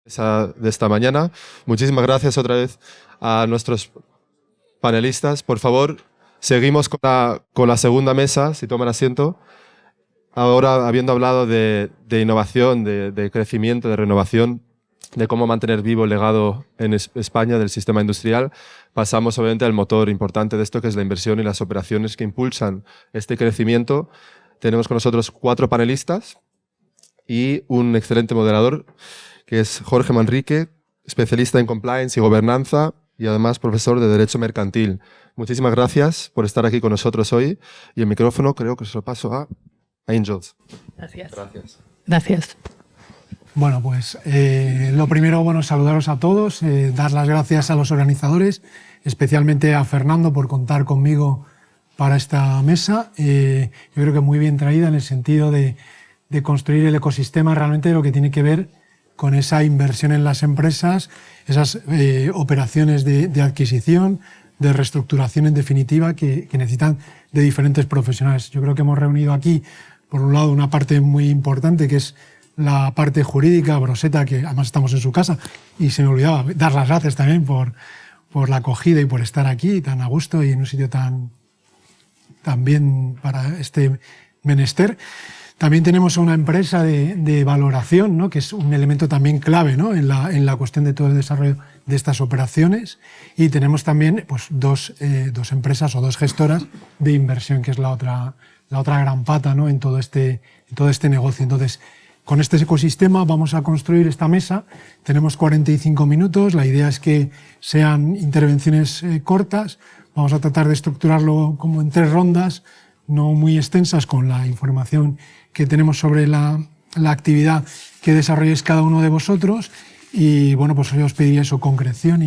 De esta mañana. Muchísimas gracias otra vez a nuestros panelistas. Por favor, seguimos con la segunda mesa, si toman asiento. Ahora, habiendo hablado de innovación, de crecimiento, de renovación, de cómo mantener vivo el legado en España del sistema industrial, pasamos obviamente al motor importante de esto, que es la inversión y las operaciones que impulsan este crecimiento. Tenemos con nosotros 4 panelistas y un excelente moderador, que es Jorge Manrique, especialista en compliance y gobernanza y además profesor de Derecho Mercantil. Muchísimas gracias por estar aquí con nosotros hoy y el micrófono creo que se lo paso a Angels. Gracias. Gracias. Gracias. Bueno, pues lo primero, saludaros a todos, dar las gracias a los organizadores, especialmente a Fernando por contar conmigo para esta mesa. Yo creo que muy bien traída en el sentido de construir el ecosistema realmente de lo que tiene que ver con esa inversión en las empresas, esas operaciones de adquisición, de reestructuración en definitiva que necesitan de diferentes profesionales. Yo creo que hemos reunido aquí, por un lado, una parte muy importante que es la parte jurídica, Broseta, que además estamos en su casa, y se me olvidaba dar las gracias también por la acogida y por estar aquí tan a gusto y en un sitio tan bien para este menester. También tenemos una empresa de valoración, ¿no?, que es un elemento también clave, ¿no?, en la cuestión de todo el desarrollo de estas operaciones. Y tenemos también pues, dos empresas o 2 gestoras de inversión, que es la otra gran pata, ¿no?, en todo este negocio. Entonces, con este ecosistema vamos a construir esta mesa. Tenemos 45 minutos. La idea es que sean intervenciones cortas. Vamos a tratar de estructurarlo como en 3 rondas, no muy extensas, con la información que tenemos sobre la actividad que desarrolléis cada uno de vosotros. Y bueno, pues yo os pediría eso, concreción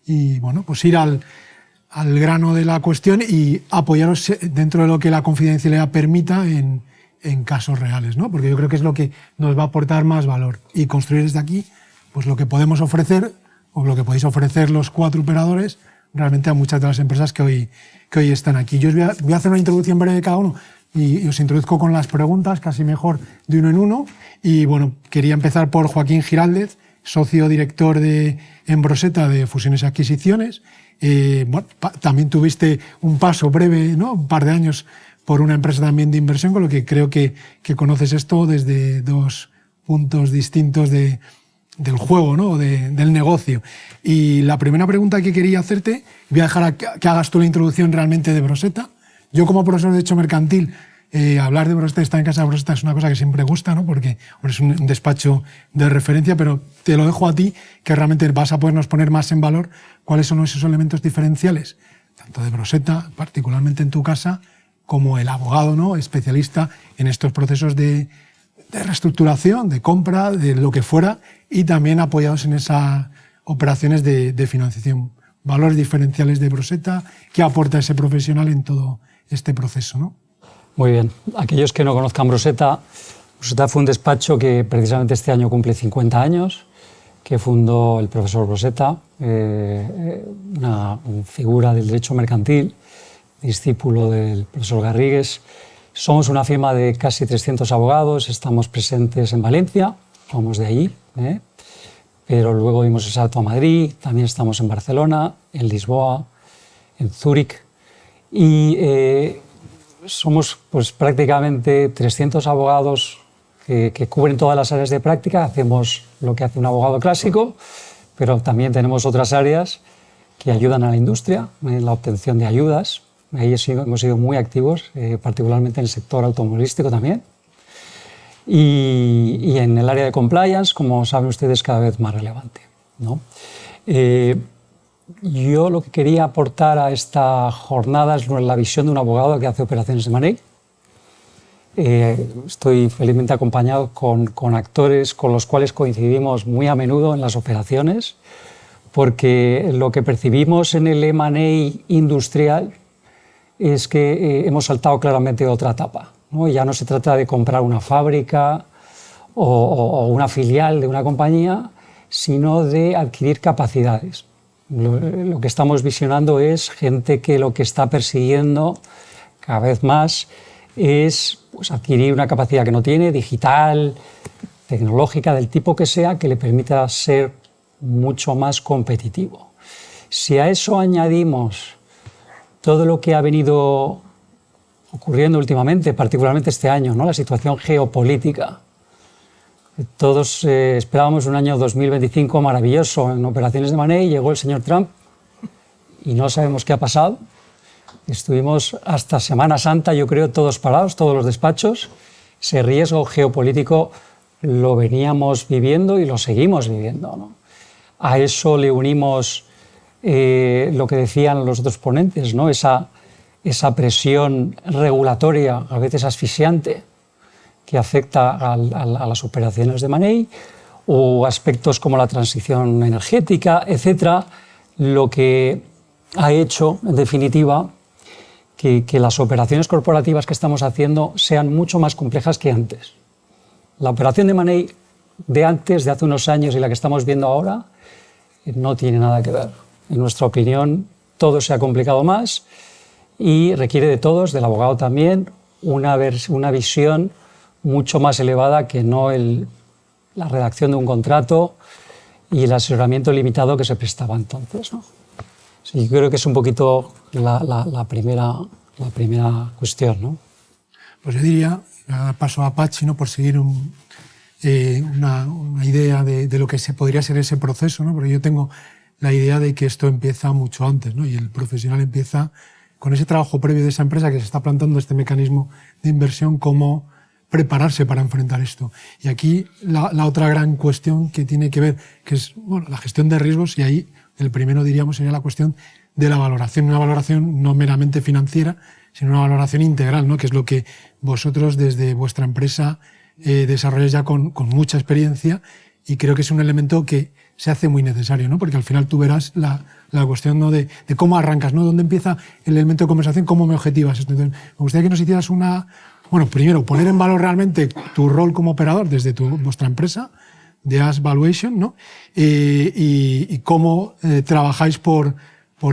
y bueno, pues ir al grano de la cuestión y apoyaros dentro de lo que la confidencialidad permita en casos reales, ¿no? Porque yo creo que es lo que nos va a aportar más valor y construir desde aquí pues lo que podemos ofrecer o lo que podéis ofrecer los 4 operadores realmente a muchas de las empresas que hoy están aquí. Yo os voy a hacer una introducción breve de cada uno y os introduzco con las preguntas, casi mejor de uno en uno. Y bueno, quería empezar por Joaquín Giraldez, socio director en Broseta de Fusiones y Adquisiciones. Bueno, también tuviste un paso breve, ¿no?, un par de años por una empresa también de inversión, con lo que creo que conoces esto desde 2 puntos distintos del juego, ¿no?, del negocio. Y la primera pregunta que quería hacerte, voy a dejar que hagas tú la introducción realmente de Broseta. Yo, como profesor de Derecho Mercantil, hablar de Broseta, estar en casa de Broseta es una cosa que siempre gusta, ¿no?, porque es un despacho de referencia, pero te lo dejo a ti, que realmente vas a podernos poner más en valor cuáles son esos elementos diferenciales, tanto de Broseta, particularmente en tu casa, como el abogado, ¿no?, especialista en estos procesos de reestructuración, de compra, de lo que fuera, y también apoyados en esas operaciones de financiación. Valores diferenciales de Broseta, ¿qué aporta ese profesional en todo este proceso, ¿no? Muy bien. Aquellos que no conozcan Broseta fue un despacho que precisamente este año cumple 50 años, que fundó el profesor Broseta, una figura del derecho mercantil, discípulo del profesor Garrigues. Somos una firma de casi 300 abogados, estamos presentes en Valencia, somos de allí, pero luego dimos el salto a Madrid, también estamos en Barcelona, en Lisboa, en Zúrich, y somos pues, prácticamente 300 abogados que cubren todas las áreas de práctica. Hacemos lo que hace un abogado clásico, pero también tenemos otras áreas que ayudan a la industria en la obtención de ayudas. Ahí hemos sido muy activos, particularmente en el sector automovilístico también. Y en el área de compliance, como saben ustedes, cada vez más relevante, ¿no? Yo lo que quería aportar a esta jornada es la visión de un abogado que hace operaciones de M&A. Estoy felizmente acompañado con actores con los cuales coincidimos muy a menudo en las operaciones, porque lo que percibimos en el M&A industrial es que hemos saltado claramente de otra etapa, ¿no? Ya no se trata de comprar una fábrica o una filial de una compañía, sino de adquirir capacidades. Lo que estamos visionando es gente que lo que está persiguiendo cada vez más es pues, adquirir una capacidad que no tiene, digital, tecnológica del tipo que sea que le permita ser mucho más competitivo. Si a eso añadimos todo lo que ha venido ocurriendo últimamente, particularmente este año, ¿no? La situación geopolítica. Todos esperábamos un año 2025 maravilloso en operaciones de money, llegó el señor Trump y no sabemos qué ha pasado. Estuvimos hasta Semana Santa, yo creo, todos parados, todos los despachos. Ese riesgo geopolítico lo veníamos viviendo y lo seguimos viviendo, ¿no? A eso le unimos lo que decían los otros ponentes, ¿no? Esa presión regulatoria, a veces asfixiante, que afecta a las operaciones de money, o aspectos como la transición energética, etcétera, lo que ha hecho, en definitiva, que las operaciones corporativas que estamos haciendo sean mucho más complejas que antes. La operación de money de antes, de hace unos años, y la que estamos viendo ahora, no tiene nada que ver. En nuestra opinión, todo se ha complicado más y requiere de todos, del abogado también, una visión mucho más elevada que no la redacción de un contrato y el asesoramiento limitado que se prestaba entonces, ¿no? Sí, yo creo que es un poquito la primera cuestión, ¿no? Pues yo diría, paso a Patxi, ¿no? Por seguir una idea de lo que podría ser ese proceso, ¿no? Porque yo tengo la idea de que esto empieza mucho antes, ¿no? Y el profesional empieza con ese trabajo previo de esa empresa que se está plantando este mecanismo de inversión, cómo prepararse para enfrentar esto. Y aquí la otra gran cuestión que tiene que ver, que es la gestión de riesgos, y ahí el primero, diríamos, sería la cuestión de la valoración. Una valoración no meramente financiera, sino una valoración integral, ¿no? Que es lo que vosotros desde vuestra empresa desarrolláis ya con mucha experiencia, y creo que es un elemento que se hace muy necesario, ¿no? Porque al final tú verás la cuestión, ¿no? de cómo arrancas, ¿no? Dónde empieza el elemento de conversación, cómo me objetivas esto. Entonces, me gustaría que nos hicieras primero, poner en valor realmente tu rol como operador desde vuestra empresa, de As Valuation, ¿no? Y cómo trabajáis por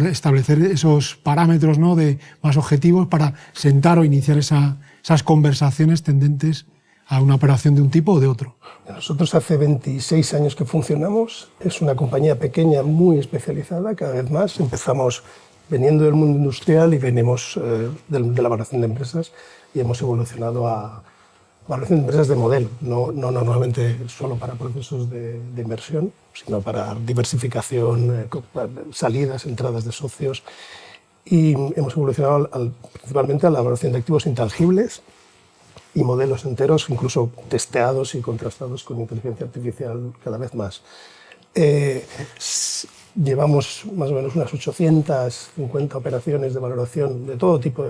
establecer esos parámetros, ¿no? Más objetivos para sentar o iniciar esas conversaciones tendentes a una operación de un tipo o de otro. Nosotros hace 26 años que funcionamos, es una compañía pequeña muy especializada, cada vez más. Empezamos veniendo del mundo industrial y venimos de la valoración de empresas, y hemos evolucionado a valoración de empresas de modelo, no normalmente solo para procesos de inversión, sino para diversificación, salidas, entradas de socios, y hemos evolucionado principalmente a la valoración de activos intangibles y modelos enteros, incluso testeados y contrastados con inteligencia artificial cada vez más. Llevamos más o menos unas 850 operaciones de valoración de todo tipo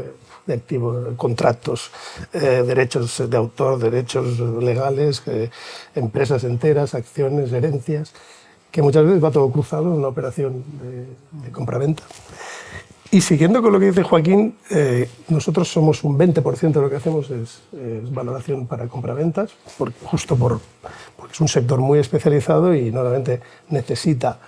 de activos, contratos, derechos de autor, derechos legales, empresas enteras, acciones, herencias, que muchas veces va todo cruzado en una operación de compraventa. Y siguiendo con lo que dice Joaquín, nosotros somos un 20% de lo que hacemos es valoración para compraventas, porque es un sector muy especializado y normalmente necesita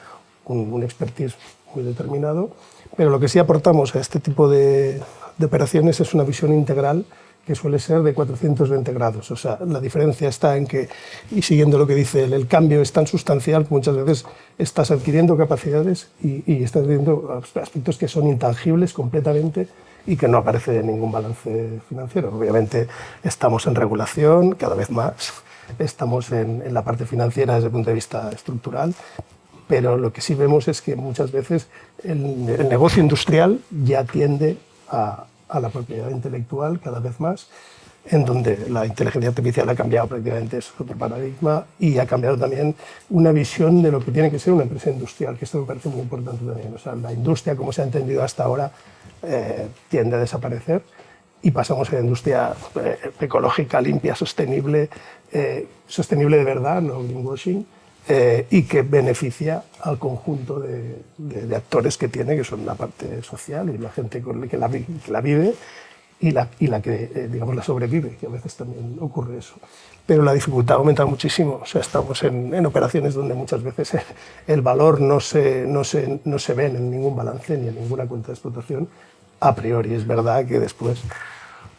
un expertise muy determinado, pero lo que sí aportamos a este tipo de operaciones es una visión integral que suele ser de 420 grados. O sea, la diferencia está en que, y siguiendo lo que dice él, el cambio es tan sustancial que muchas veces estás adquiriendo capacidades y estás viendo aspectos que son intangibles completamente y que no aparece en ningún balance financiero. Obviamente estamos en regulación cada vez más, estamos en la parte financiera desde el punto de vista estructural, pero lo que sí vemos es que muchas veces el negocio industrial ya tiende a la propiedad intelectual cada vez más, en donde la inteligencia artificial ha cambiado prácticamente, es otro paradigma, y ha cambiado también una visión de lo que tiene que ser una empresa industrial, que esto me parece muy importante también. O sea, la industria, como se ha entendido hasta ahora, tiende a desaparecer y pasamos a una industria ecológica, limpia, sostenible de verdad, no greenwashing, y que beneficia al conjunto de actores que tiene, que son la parte social y la gente que la vive y la que, digamos, la sobrevive, que a veces también ocurre eso. Pero la dificultad aumenta muchísimo. O sea, estamos en operaciones donde muchas veces el valor no se ve en ningún balance ni en ninguna cuenta de explotación a priori. Es verdad que después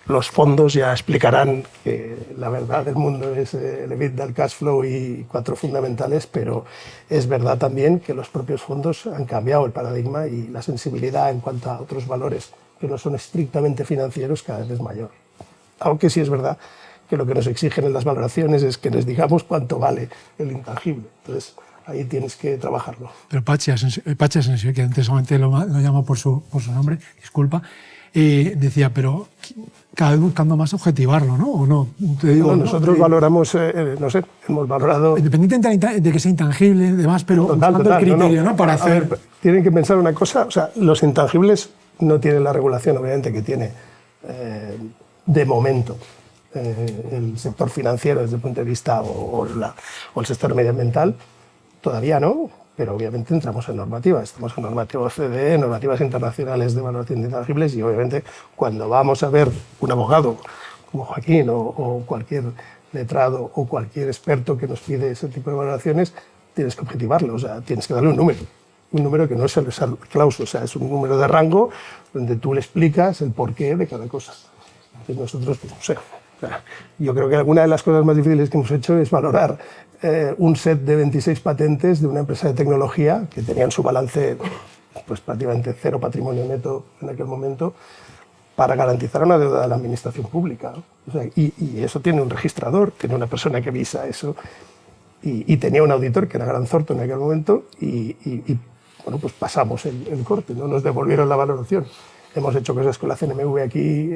los fondos ya explicarán que la verdad del mundo es el EBITDA, el cash flow y 4 fundamentales, pero es verdad también que los propios fondos han cambiado el paradigma y la sensibilidad en cuanto a otros valores que no son estrictamente financieros cada vez es mayor. Aunque sí es verdad que lo que nos exigen en las valoraciones es que les digamos cuánto vale el intangible. Entonces, ahí tienes que trabajarlo. Pero Pachi Asensio, que antes solamente lo llamo por su nombre, disculpa, decía, pero cada vez buscando más objetivarlo, ¿no? ¿O no? Te digo, no, nosotros valoramos, no sé, hemos valorado... Independientemente de que sea intangible y demás, pero buscando el criterio, ¿no? Para hacer... ver, tienen que pensar una cosa, o sea, los intangibles no tienen la regulación, obviamente, que tiene de momento el sector financiero desde el punto de vista o el sector medioambiental, todavía no, pero obviamente entramos en normativa, estamos en normativa OCDE, normativas internacionales de valoración de intangibles y obviamente cuando vamos a ver un abogado como Joaquín o cualquier letrado o cualquier experto que nos pide ese tipo de valoraciones, tienes que objetivarlo, o sea, tienes que darle un número que no es el clauso, o sea, es un número de rango donde tú le explicas el porqué de cada cosa. Entonces nosotros, pues, no sé, o sea, yo creo que alguna de las cosas más difíciles que hemos hecho es valorar un set de 26 patentes de una empresa de tecnología que tenían su balance pues prácticamente cero patrimonio neto en aquel momento para garantizar una deuda de la administración pública. O sea, y eso tiene un registrador, tiene una persona que visa eso y tenía un auditor que era Grant Thornton en aquel momento y bueno, pues pasamos el corte, no nos devolvieron la valoración. Hemos hecho cosas con la CNMV aquí,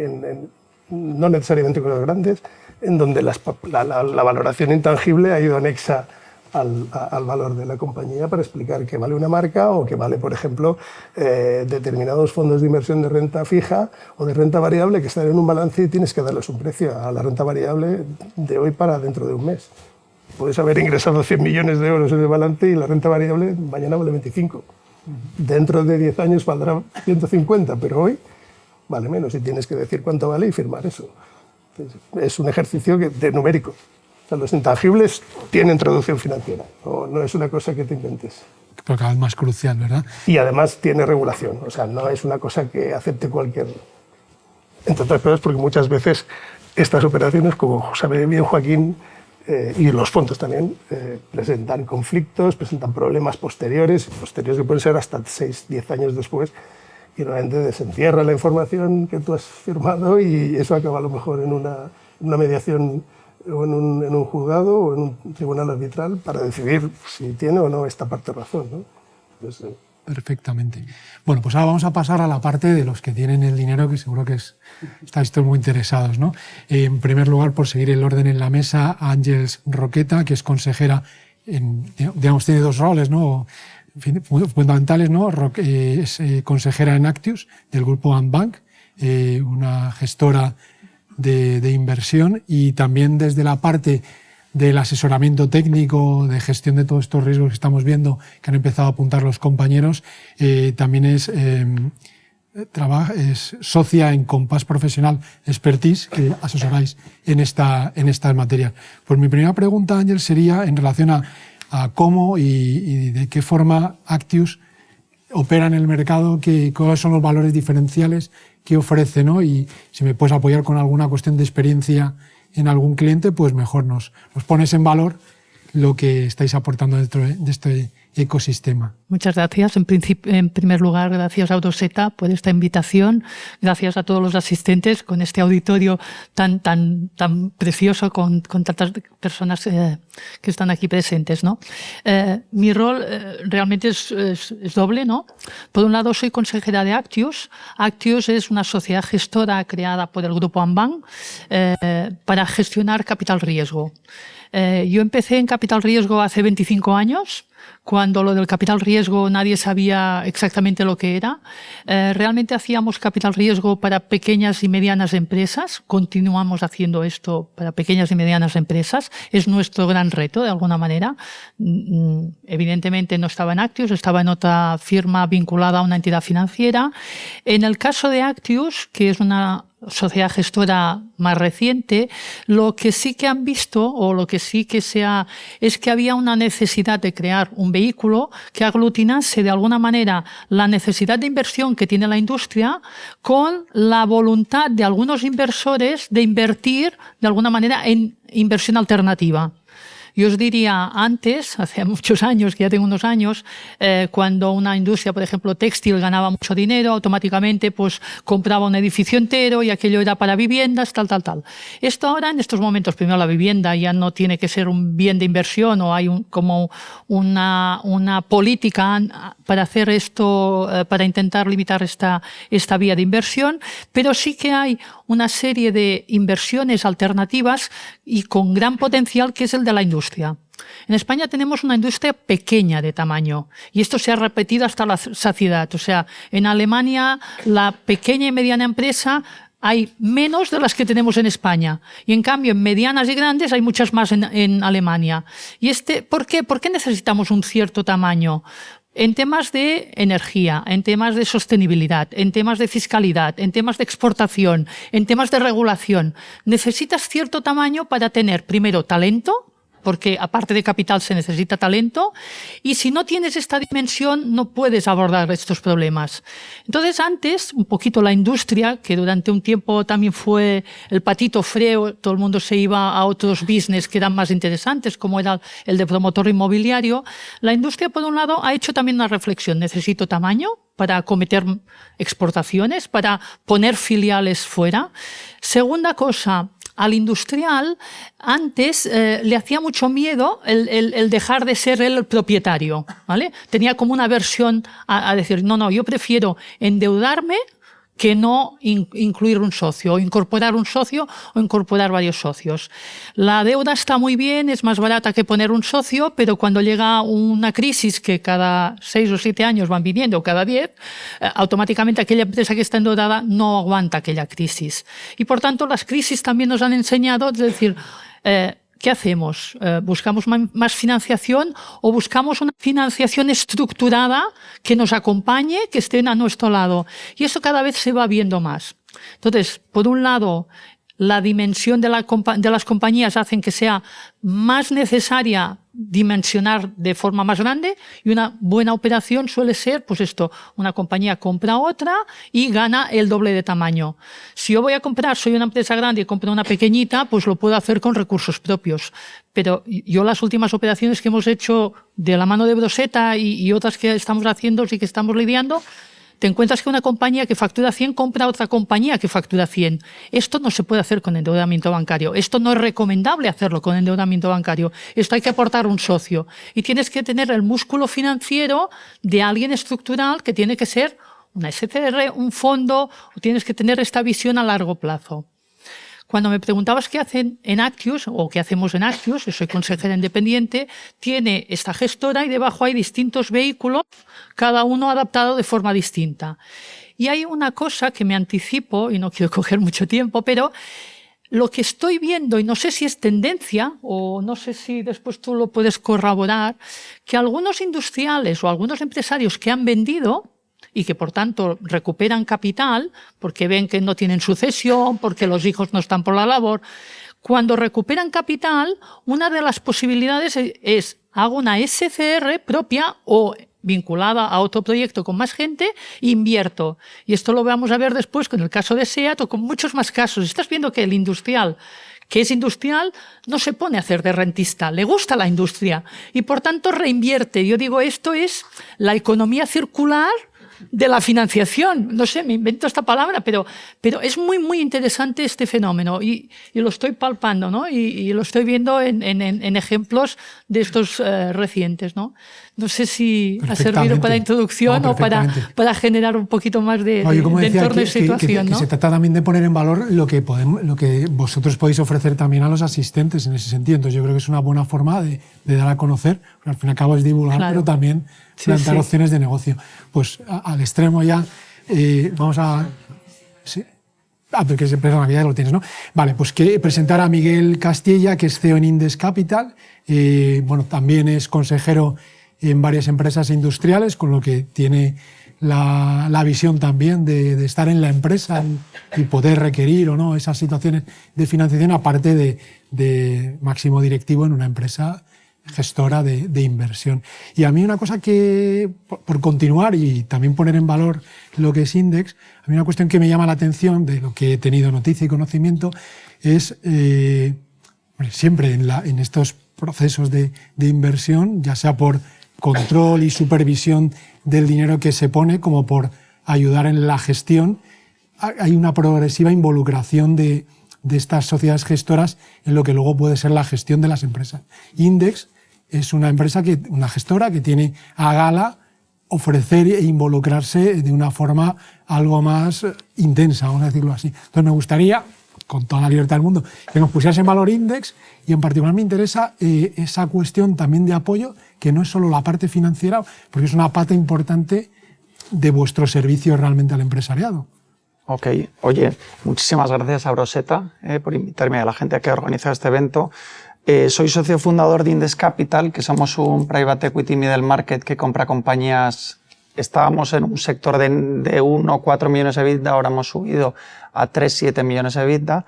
no necesariamente cosas grandes, en donde la valoración intangible ha ido anexa al valor de la compañía para explicar que vale una marca o que vale, por ejemplo, determinados fondos de inversión de renta fija o de renta variable que están en un balance y tienes que darles un precio a la renta variable de hoy para dentro de un mes. Puedes haber ingresado 100 millones de euros en el balance y la renta variable mañana vale 25. Dentro de 10 años valdrá 150, pero hoy vale menos y tienes que decir cuánto vale y firmar eso. Entonces, es un ejercicio de numérico. O sea, los intangibles tienen traducción financiera, no es una cosa que te inventes. Pero cada vez más crucial, ¿verdad? Y además tiene regulación, o sea, no es una cosa que acepte cualquier... Entre otras cosas porque muchas veces estas operaciones, como sabe bien Joaquín, y los fondos también, presentan conflictos, presentan problemas posteriores que pueden ser hasta 6, 10 años después, y normalmente desentierra la información que tú has firmado y eso acaba a lo mejor en una mediación o en un juzgado o en un tribunal arbitral para decidir si tiene o no esta parte razón, ¿no? Entonces, perfectamente. Bueno, pues ahora vamos a pasar a la parte de los que tienen el dinero, que seguro que estáis todos muy interesados, ¿no? En primer lugar, por seguir el orden en la mesa, Ángeles Roqueta, que es consejera, digamos, tiene dos roles, ¿no? Fundamentales, ¿no? Es consejera en Actius del grupo Andbank, una gestora de inversión, y también desde la parte del asesoramiento técnico, de gestión de todos estos riesgos que estamos viendo, que han empezado a apuntar los compañeros, también es socia en Compass Professional Expertise, que asesoráis en estas materias. Pues mi primera pregunta, Ángel, sería en relación a cómo y de qué forma Actius opera en el mercado, cuáles son los valores diferenciales que ofrece, ¿no? Y si me puedes apoyar con alguna cuestión de experiencia en algún cliente, pues mejor nos pones en valor lo que estáis aportando dentro de este ecosistema. Muchas gracias. En primer lugar, gracias a Broseta por esta invitación. Gracias a todos los asistentes con este auditorio tan precioso con tantas personas que están aquí presentes, ¿no? Mi rol realmente es doble, ¿no? Por un lado, soy consejera de Actius. Actius es una sociedad gestora creada por el grupo Andbank para gestionar capital riesgo. Yo empecé en capital riesgo hace 25 años, cuando lo del capital riesgo nadie sabía exactamente lo que era. Realmente hacíamos capital riesgo para pequeñas y medianas empresas. Continuamos haciendo esto para pequeñas y medianas empresas. Es nuestro gran reto, de alguna manera. Evidentemente no estaba en Actius, estaba en otra firma vinculada a una entidad financiera. En el caso de Actius, que es una sociedad gestora más reciente, lo que sí que han visto, o lo que sí que es que había una necesidad de crear un vehículo que aglutinase de alguna manera la necesidad de inversión que tiene la industria con la voluntad de algunos inversores de invertir de alguna manera en inversión alternativa. Yo os diría antes, hace muchos años, que ya tengo unos años, cuando una industria, por ejemplo, textil, ganaba mucho dinero, automáticamente pues compraba un edificio entero y aquello era para viviendas, tal. Esto ahora, en estos momentos, primero la vivienda ya no tiene que ser un bien de inversión, o hay como una política para hacer esto, para intentar limitar esta vía de inversión, pero sí que hay una serie de inversiones alternativas y con gran potencial, que es el de la industria. En España tenemos una industria pequeña de tamaño y esto se ha repetido hasta la saciedad. O sea, en Alemania la pequeña y mediana empresa hay menos de las que tenemos en España y en cambio en medianas y grandes hay muchas más en Alemania. ¿Y por qué? ¿Por qué necesitamos un cierto tamaño? En temas de energía, en temas de sostenibilidad, en temas de fiscalidad, en temas de exportación, en temas de regulación. Necesitas cierto tamaño para tener, primero, talento, porque aparte de capital se necesita talento, y si no tienes esta dimensión no puedes abordar estos problemas. Entonces antes, un poquito la industria, que durante un tiempo también fue el patito feo, todo el mundo se iba a otros business que eran más interesantes, como era el de promotor inmobiliario, la industria por un lado ha hecho también una reflexión, necesito tamaño para acometer exportaciones, para poner filiales fuera. Segunda cosa, al industrial antes le hacía mucho miedo el dejar de ser él el propietario, ¿vale? Tenía como una aversión a decir, no, yo prefiero endeudarme que no incluir un socio, o incorporar un socio o incorporar varios socios. La deuda está muy bien, es más barata que poner un socio, pero cuando llega una crisis que cada 6 o 7 años van viniendo, o cada 10, automáticamente aquella empresa que está endeudada no aguanta aquella crisis. Y por tanto las crisis también nos han enseñado, es decir, ¿qué hacemos? ¿Buscamos más financiación o buscamos una financiación estructurada que nos acompañe, que estén a nuestro lado? Y eso cada vez se va viendo más. Entonces, por un lado, la dimensión de las compañías hacen que sea más necesaria dimensionar de forma más grande, y una buena operación suele ser, pues esto, una compañía compra otra y gana el doble de tamaño. Si yo voy a comprar, soy una empresa grande y compro una pequeñita, pues lo puedo hacer con recursos propios. Pero yo las últimas operaciones que hemos hecho de la mano de Broseta y otras que estamos haciendo y que estamos lidiando, te encuentras que una compañía que factura 100 compra otra compañía que factura 100. Esto no se puede hacer con endeudamiento bancario. Esto no es recomendable hacerlo con endeudamiento bancario. Esto hay que aportar un socio. Y tienes que tener el músculo financiero de alguien estructural, que tiene que ser una SCR, un fondo, o tienes que tener esta visión a largo plazo. Cuando me preguntabas qué hacen en Actius, o qué hacemos en Actius, yo soy consejera independiente, tiene esta gestora y debajo hay distintos vehículos, cada uno adaptado de forma distinta. Y hay una cosa que me anticipo, y no quiero coger mucho tiempo, pero lo que estoy viendo, y no sé si es tendencia, o no sé si después tú lo puedes corroborar, que algunos industriales o algunos empresarios que han vendido y que por tanto recuperan capital porque ven que no tienen sucesión, porque los hijos no están por la labor. Cuando recuperan capital, una de las posibilidades es hago una SCR propia o vinculada a otro proyecto con más gente, invierto. Y esto lo vamos a ver después con el caso de SEAT o con muchos más casos. Estás viendo que el industrial, que es industrial, no se pone a hacer de rentista, le gusta la industria y por tanto reinvierte. Yo digo, esto es la economía circular de la financiación. No sé, me invento esta palabra, pero es muy, muy interesante este fenómeno y lo estoy palpando, ¿no? Y lo estoy viendo en ejemplos de estos recientes, ¿no? No sé si ha servido para introducción o para generar un poquito más de entorno y situación, ¿no? Que se trata también de poner en valor lo que vosotros podéis ofrecer también a los asistentes en ese sentido. Entonces yo creo que es una buena forma de dar a conocer, al fin y al cabo es divulgar, claro, pero también plantear opciones de negocio. Pues al extremo ya, vamos a... ¿sí? Perdona, ya lo tienes, ¿no? Vale, pues que presentar a Miguel Castilla, que es CEO en Indes Capital. Bueno, también es consejero en varias empresas industriales, con lo que tiene la visión también de estar en la empresa y poder requerir o no esas situaciones de financiación, aparte de máximo directivo en una empresa gestora de inversión. Y a mí una cosa que, por continuar y también poner en valor lo que es Index, a mí una cuestión que me llama la atención de lo que he tenido noticia y conocimiento es siempre en estos procesos de inversión, ya sea por control y supervisión del dinero que se pone, como por ayudar en la gestión, hay una progresiva involucración de estas sociedades gestoras en lo que luego puede ser la gestión de las empresas. Index es una una gestora que tiene a gala ofrecer e involucrarse de una forma algo más intensa, vamos a decirlo así. Entonces me gustaría, con toda la libertad del mundo, que nos pusiese en valor Index, y en particular me interesa esa cuestión también de apoyo, que no es solo la parte financiera, porque es una pata importante de vuestro servicio realmente al empresariado. Ok, oye, muchísimas gracias a Broseta por invitarme, a la gente que ha organizado este evento. Soy socio fundador de Index Capital, que somos un private equity middle market que compra compañías. Estábamos en un sector de 1 o 4 millones de EBITDA, ahora hemos subido a 3-7 millones de EBITDA.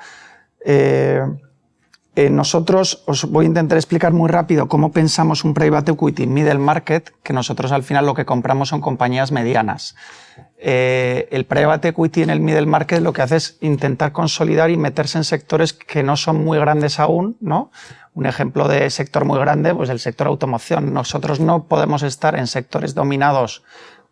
Nosotros, os voy a intentar explicar muy rápido cómo pensamos un private equity middle market, que nosotros al final lo que compramos son compañías medianas. El private equity en el middle market lo que hace es intentar consolidar y meterse en sectores que no son muy grandes aún, ¿no? Un ejemplo de sector muy grande, pues el sector automoción. Nosotros no podemos estar en sectores dominados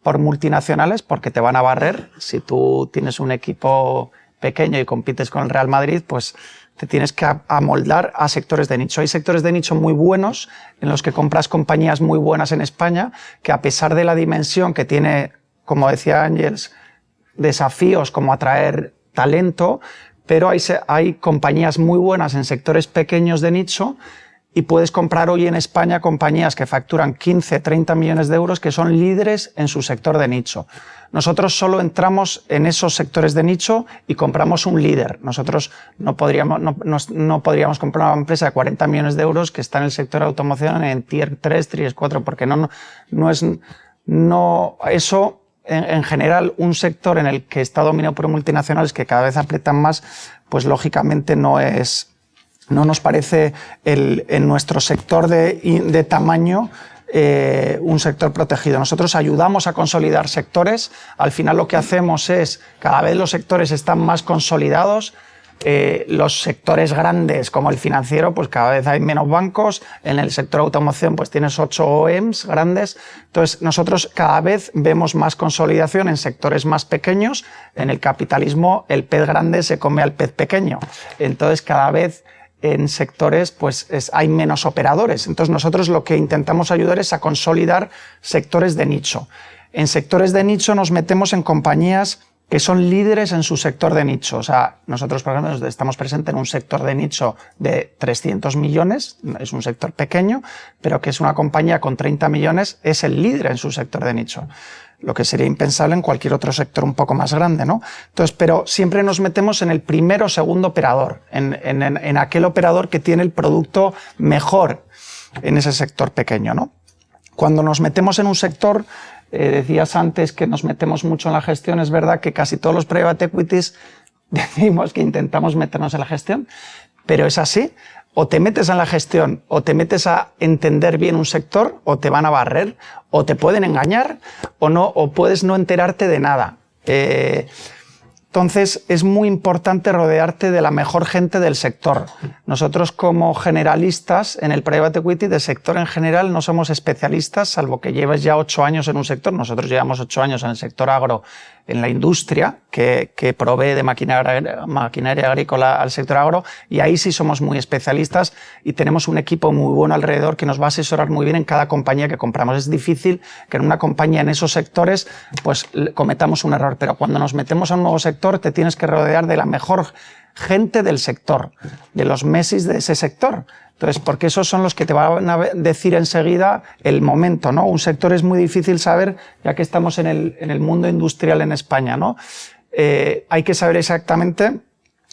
por multinacionales porque te van a barrer. Si tú tienes un equipo pequeño y compites con el Real Madrid, pues te tienes que amoldar a sectores de nicho. Hay sectores de nicho muy buenos en los que compras compañías muy buenas en España, que a pesar de la dimensión que tiene, como decía Ángels, desafíos como atraer talento, pero hay compañías muy buenas en sectores pequeños de nicho y puedes comprar hoy en España compañías que facturan 15, 30 millones de euros que son líderes en su sector de nicho. Nosotros solo entramos en esos sectores de nicho y compramos un líder. Nosotros no podríamos comprar una empresa de 40 millones de euros que está en el sector de automoción en Tier 3, Tier 4, porque eso en general, un sector en el que está dominado por multinacionales que cada vez aprietan más, pues lógicamente no nos parece en nuestro sector de tamaño un sector protegido. Nosotros ayudamos a consolidar sectores. Al final lo que hacemos es, cada vez los sectores están más consolidados. Los sectores grandes como el financiero, pues cada vez hay menos bancos. En el sector automoción pues tienes 8 OEMs grandes. Entonces nosotros cada vez vemos más consolidación en sectores más pequeños. En el capitalismo el pez grande se come al pez pequeño. Entonces cada vez en sectores pues hay menos operadores. Entonces nosotros lo que intentamos ayudar es a consolidar sectores de nicho. En sectores de nicho nos metemos en compañías que son líderes en su sector de nicho. O sea, nosotros, por ejemplo, estamos presentes en un sector de nicho de 300 millones, es un sector pequeño, pero que es una compañía con 30 millones, es el líder en su sector de nicho. Lo que sería impensable en cualquier otro sector un poco más grande, ¿no? Entonces, pero siempre nos metemos en el primero o segundo operador, en aquel operador que tiene el producto mejor en ese sector pequeño, ¿no? Cuando nos metemos en un sector, decías antes que nos metemos mucho en la gestión, es verdad que casi todos los private equities decimos que intentamos meternos en la gestión, pero es así. O te metes en la gestión, o te metes a entender bien un sector, o te van a barrer, o te pueden engañar, o puedes no enterarte de nada. Entonces, es muy importante rodearte de la mejor gente del sector. Nosotros, como generalistas en el private equity, del sector en general, no somos especialistas, salvo que lleves ya 8 años en un sector. Nosotros llevamos 8 años en el sector agro, en la industria, que provee de maquinaria agrícola al sector agro, y ahí sí somos muy especialistas y tenemos un equipo muy bueno alrededor que nos va a asesorar muy bien en cada compañía que compramos. Es difícil que en una compañía en esos sectores pues cometamos un error, pero cuando nos metemos a un nuevo sector te tienes que rodear de la mejor gente del sector, de los Messis de ese sector. Entonces, porque esos son los que te van a decir enseguida el momento, ¿no? Un sector es muy difícil saber, ya que estamos en el mundo industrial en España, ¿no? Hay que saber exactamente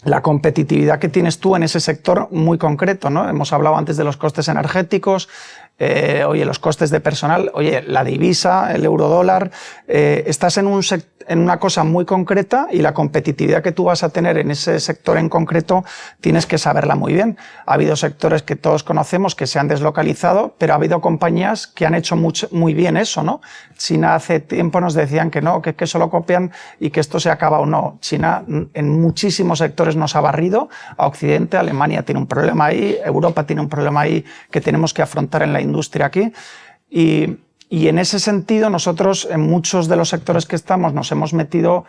la competitividad que tienes tú en ese sector muy concreto, ¿no? Hemos hablado antes de los costes energéticos, oye, los costes de personal, oye, la divisa, el euro-dólar, estás en una cosa muy concreta y la competitividad que tú vas a tener en ese sector en concreto tienes que saberla muy bien. Ha habido sectores que todos conocemos que se han deslocalizado, pero ha habido compañías que han hecho muy bien eso, ¿no? China hace tiempo nos decían que no, que solo copian y que esto se acaba o no. China en muchísimos sectores nos ha barrido a Occidente, Alemania tiene un problema ahí, Europa tiene un problema ahí que tenemos que afrontar en la industria aquí. Y en ese sentido, nosotros en muchos de los sectores que estamos nos hemos metido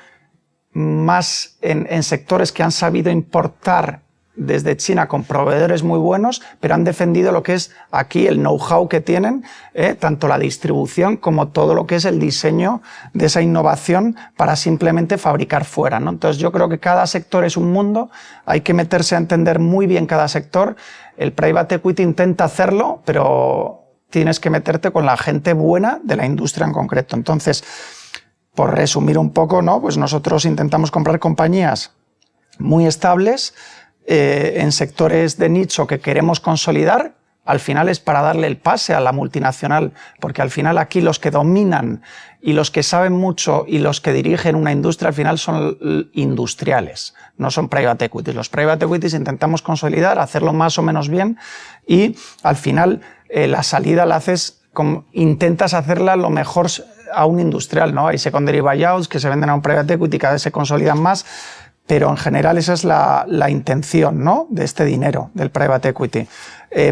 más en sectores que han sabido importar desde China con proveedores muy buenos, pero han defendido lo que es aquí el know-how que tienen, tanto la distribución como todo lo que es el diseño de esa innovación para simplemente fabricar fuera, ¿no? Entonces yo creo que cada sector es un mundo, hay que meterse a entender muy bien cada sector. El private equity intenta hacerlo, pero tienes que meterte con la gente buena de la industria en concreto. Entonces, por resumir un poco, ¿no? Pues nosotros intentamos comprar compañías muy estables en sectores de nicho que queremos consolidar. Al final es para darle el pase a la multinacional, porque al final aquí los que dominan y los que saben mucho y los que dirigen una industria al final son industriales, no son private equities. Los private equities intentamos consolidar, hacerlo más o menos bien y al final la salida la haces, intentas hacerla lo mejor a un industrial, ¿no? Hay secondary buyouts que se venden a un private equity, cada vez se consolidan más, pero en general esa es la intención, ¿no? De este dinero, del private equity.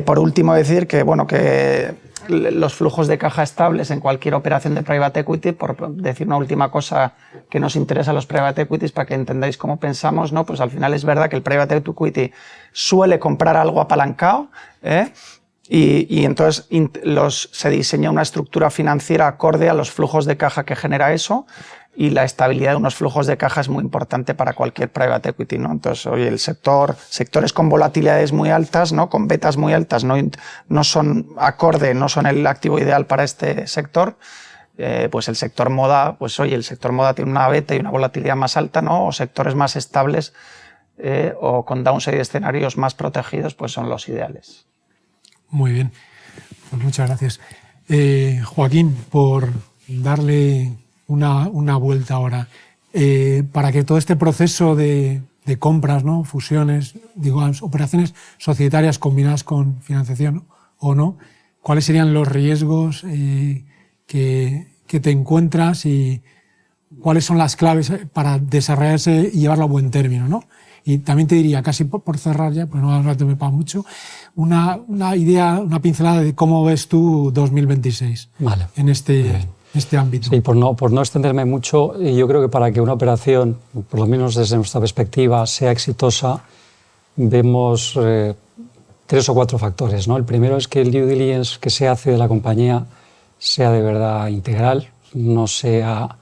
Por último, decir que, bueno, que los flujos de caja estables en cualquier operación de private equity, por decir una última cosa que nos interesa a los private equities para que entendáis cómo pensamos, ¿no? Pues al final es verdad que el private equity suele comprar algo apalancado, y entonces se diseña una estructura financiera acorde a los flujos de caja que genera eso, y la estabilidad de unos flujos de caja es muy importante para cualquier private equity, ¿no? Entonces, oye, sectores con volatilidades muy altas, ¿no? Con betas muy altas, no son acorde, no son el activo ideal para este sector. Pues el sector moda, pues oye, el sector moda tiene una beta y una volatilidad más alta, ¿no? O sectores más estables o con downside de escenarios más protegidos, pues son los ideales. Muy bien, pues muchas gracias. Joaquín, por darle una vuelta ahora, para que todo este proceso de compras, ¿no? Fusiones, digo, operaciones societarias combinadas con financiación o no, ¿cuáles serían los riesgos que te encuentras y cuáles son las claves para desarrollarse y llevarlo a buen término, ¿no? Y también te diría, casi por cerrar ya, pues no me para mucho, una idea, una pincelada de cómo ves tú 2026 vale. en este ámbito. Sí, por no extenderme mucho, yo creo que para que una operación, por lo menos desde nuestra perspectiva, sea exitosa, vemos 3 o 4 factores, ¿no? El primero es que el due diligence que se hace de la compañía sea de verdad integral, no sea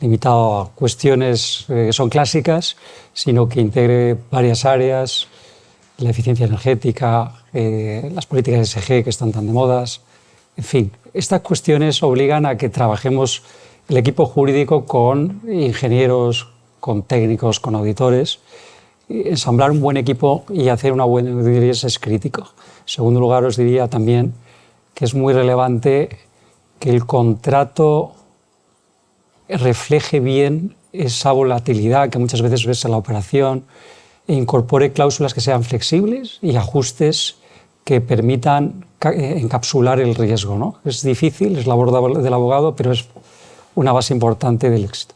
limitado a cuestiones que son clásicas, sino que integre varias áreas, la eficiencia energética, las políticas ESG que están tan de modas. En fin, estas cuestiones obligan a que trabajemos el equipo jurídico con ingenieros, con técnicos, con auditores. Ensamblar un buen equipo y hacer una buena due diligence es crítico. En segundo lugar, os diría también que es muy relevante que el contrato refleje bien esa volatilidad que muchas veces ves en la operación e incorpore cláusulas que sean flexibles y ajustes que permitan encapsular el riesgo, ¿no? Es difícil, es labor del abogado, pero es una base importante del éxito.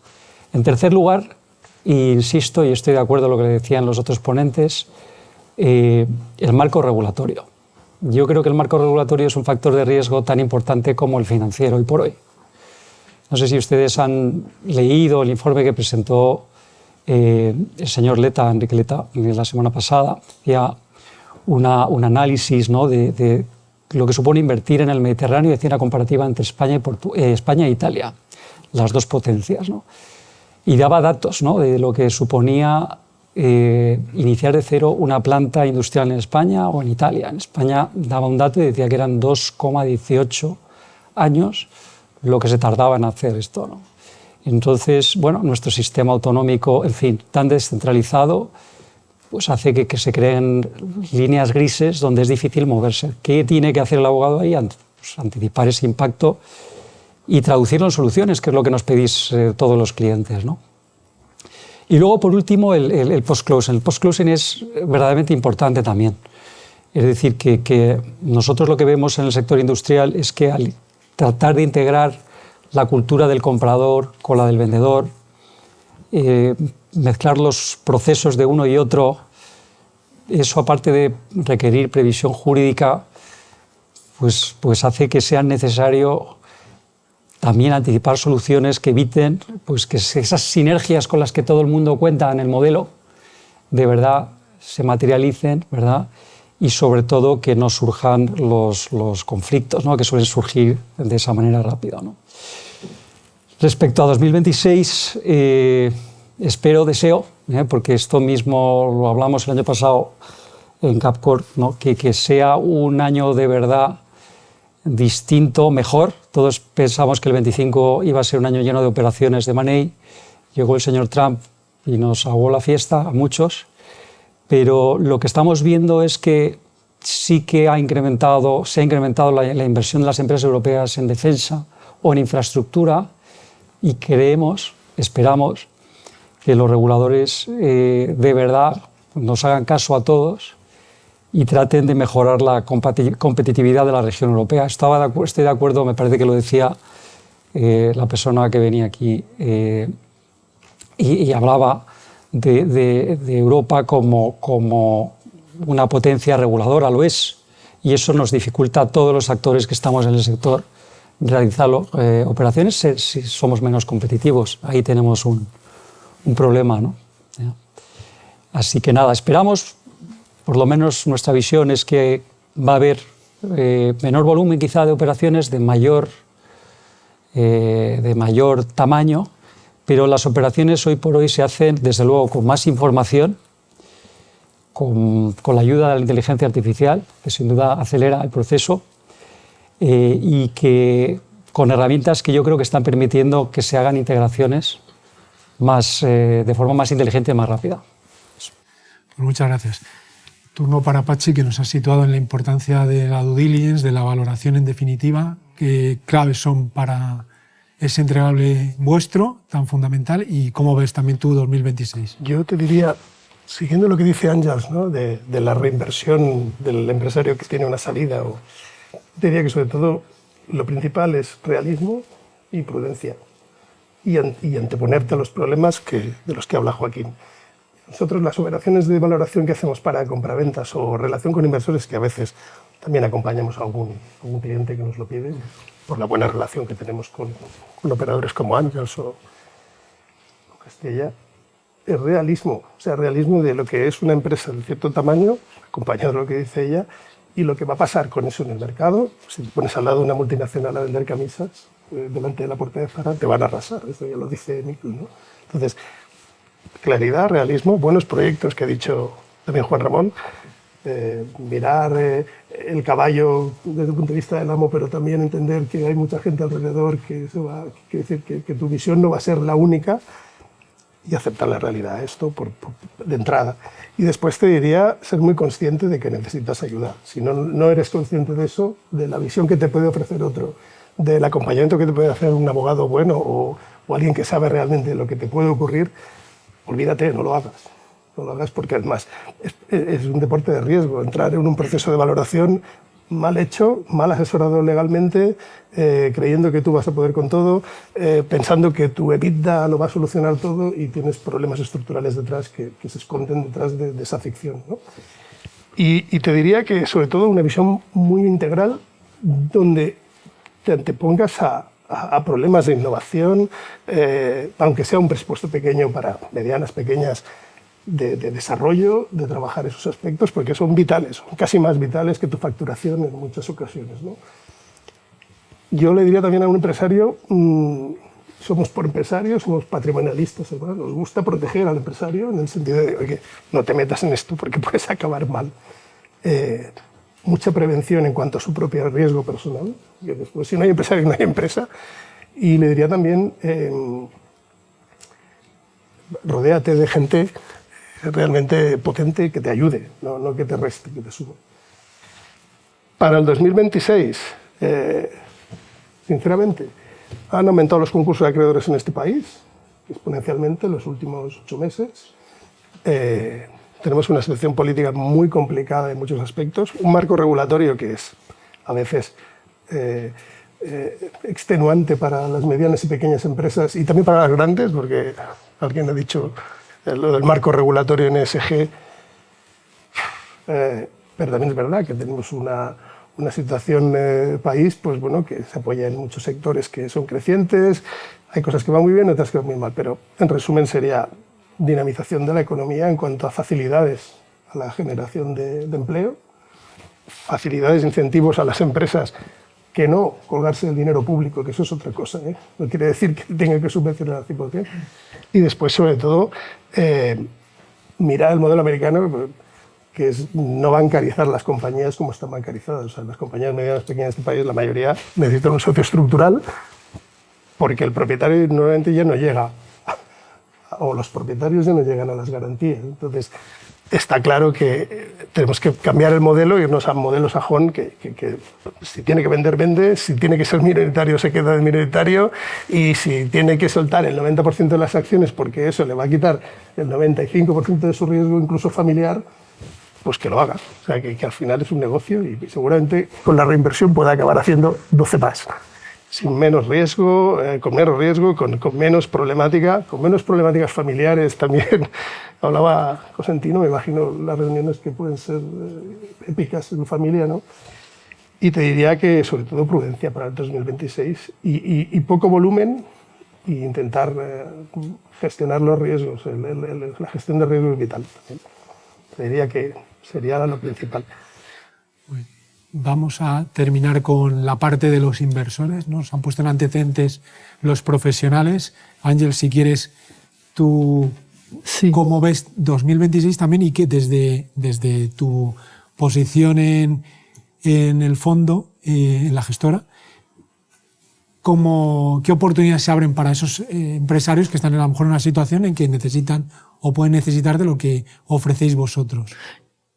En tercer lugar, insisto, y estoy de acuerdo con lo que decían los otros ponentes, el marco regulatorio. Yo creo que el marco regulatorio es un factor de riesgo tan importante como el financiero hoy por hoy. No sé si ustedes han leído el informe que presentó el señor Leta, Enrique Leta, la semana pasada. Hacía un análisis, ¿no? de lo que supone invertir en el Mediterráneo y hacía una comparativa entre España e Italia, las dos potencias, ¿no? Y daba datos, ¿no? de lo que suponía iniciar de cero una planta industrial en España o en Italia. En España daba un dato y decía que eran 2,18 años lo que se tardaba en hacer esto, ¿no? Entonces, bueno, nuestro sistema autonómico, en fin, tan descentralizado, pues hace que se creen líneas grises donde es difícil moverse. ¿Qué tiene que hacer el abogado ahí? pues, anticipar ese impacto y traducirlo en soluciones, que es lo que nos pedís todos los clientes, ¿no? Y luego, por último, el post-closing. El post-closing es verdaderamente importante también. Es decir, que nosotros lo que vemos en el sector industrial es que al tratar de integrar la cultura del comprador con la del vendedor, mezclar los procesos de uno y otro, eso aparte de requerir previsión jurídica, pues hace que sea necesario también anticipar soluciones que eviten pues, que esas sinergias con las que todo el mundo cuenta en el modelo de verdad se materialicen, ¿verdad? Y sobre todo que no surjan los conflictos, ¿no? Que suelen surgir de esa manera rápida, ¿no? Respecto a 2026, deseo, porque esto mismo lo hablamos el año pasado en Capcore, ¿no? que sea un año de verdad distinto, mejor. Todos pensamos que el 25 iba a ser un año lleno de operaciones de M&A. Llegó el señor Trump y nos ahogó la fiesta a muchos, pero lo que estamos viendo es que sí que se ha incrementado la inversión de las empresas europeas en defensa o en infraestructura, y esperamos que los reguladores de verdad nos hagan caso a todos y traten de mejorar la competitividad de la región europea. Estoy de acuerdo, me parece que lo decía la persona que venía aquí y hablaba de Europa como una potencia reguladora, lo es, y eso nos dificulta a todos los actores que estamos en el sector realizar operaciones si somos menos competitivos. Ahí tenemos un problema, ¿no? Así que nada, esperamos, por lo menos nuestra visión es que va a haber menor volumen quizá de operaciones de mayor tamaño, pero las operaciones hoy por hoy se hacen desde luego con más información, con la ayuda de la inteligencia artificial, que sin duda acelera el proceso, y que con herramientas que yo creo que están permitiendo que se hagan integraciones de forma más inteligente y más rápida. Pues muchas gracias. Turno para Patxi, que nos ha situado en la importancia de la due diligence, de la valoración en definitiva, que claves son para ese entregable vuestro tan fundamental, y cómo ves también tú 2026. Yo te diría, siguiendo lo que dice Àngels, ¿no? de la reinversión del empresario que tiene una salida, diría que sobre todo lo principal es realismo y prudencia, y anteponerte a los problemas de los que habla Joaquín. Nosotros las operaciones de valoración que hacemos para compraventas o relación con inversores, que a veces también acompañamos a algún cliente que nos lo pide, por la buena relación que tenemos con operadores como Àngels o Castella, es realismo, o sea, realismo de lo que es una empresa de cierto tamaño, acompañado de lo que dice ella, y lo que va a pasar con eso en el mercado. Si te pones al lado de una multinacional a vender camisas, delante de la puerta de Zara, te van a arrasar, eso ya lo dice Miquel, ¿no? Entonces, claridad, realismo, buenos proyectos que ha dicho también Juan Ramón, mirar el caballo desde el punto de vista del amo, pero también entender que hay mucha gente alrededor, que quiere decir que tu visión no va a ser la única, y aceptar la realidad, esto de entrada. Y después te diría ser muy consciente de que necesitas ayuda. Si no eres consciente de eso, de la visión que te puede ofrecer otro, del acompañamiento que te puede hacer un abogado bueno o alguien que sabe realmente lo que te puede ocurrir, olvídate, no lo hagas. No lo hagas porque además es un deporte de riesgo. Entrar en un proceso de valoración mal hecho, mal asesorado legalmente, creyendo que tú vas a poder con todo, pensando que tu EBITDA lo va a solucionar todo, y tienes problemas estructurales detrás que se esconden detrás de esa ficción, ¿no? Y te diría que sobre todo una visión muy integral donde te antepongas a problemas de innovación, aunque sea un presupuesto pequeño para medianas, pequeñas, de desarrollo, de trabajar esos aspectos, porque son vitales, son casi más vitales que tu facturación en muchas ocasiones, ¿no? Yo le diría también a un empresario, somos por empresarios, somos patrimonialistas, ¿verdad? Nos gusta proteger al empresario en el sentido de, oye, no te metas en esto porque puedes acabar mal. Mucha prevención en cuanto a su propio riesgo personal, y después si no hay empresario no hay empresa. Y le diría también, rodéate de gente realmente potente que te ayude, no que te reste, que te suba. Para el 2026, Sinceramente, han aumentado los concursos de acreedores en este país exponencialmente en los últimos 8 meses. Tenemos una situación política muy complicada en muchos aspectos, un marco regulatorio que es a veces extenuante para las medianas y pequeñas empresas y también para las grandes, porque alguien ha dicho lo del marco regulatorio en ESG, pero también es verdad que tenemos una situación país pues, bueno, que se apoya en muchos sectores que son crecientes, hay cosas que van muy bien, otras que van muy mal, pero en resumen sería dinamización de la economía en cuanto a facilidades a la generación de empleo, facilidades, incentivos a las empresas, que no colgarse el dinero público, que eso es otra cosa, ¿eh? No quiere decir que tengan que subvencionar al 100%. Y después, sobre todo, mirar el modelo americano, que es no bancarizar las compañías como están bancarizadas. O sea, las compañías medianas pequeñas de este país, la mayoría necesitan un socio estructural, porque el propietario normalmente ya no llega, o los propietarios ya no llegan a las garantías. Entonces, está claro que tenemos que cambiar el modelo, irnos a modelo sajón, que si tiene que vender, vende, si tiene que ser minoritario, se queda de minoritario, y si tiene que soltar el 90% de las acciones porque eso le va a quitar el 95% de su riesgo, incluso familiar, pues que lo haga. O sea, que al final es un negocio y seguramente con la reinversión pueda acabar haciendo 12 más. Sin menos riesgo, con menos problemática, con menos problemáticas familiares también. Hablaba Cosentino, me imagino las reuniones que pueden ser épicas en familia, ¿no? Y te diría que sobre todo prudencia para el 2026 y poco volumen e intentar gestionar los riesgos. La gestión de riesgos es vital también. Te diría que sería lo principal. Vamos a terminar con la parte de los inversores. Nos han puesto en antecedentes los profesionales. Ángel, si quieres, tú, Sí. ¿cómo ves 2026 también y que desde tu posición en el fondo, en la gestora, qué oportunidades se abren para esos empresarios que están a lo mejor en una situación en que necesitan o pueden necesitar de lo que ofrecéis vosotros?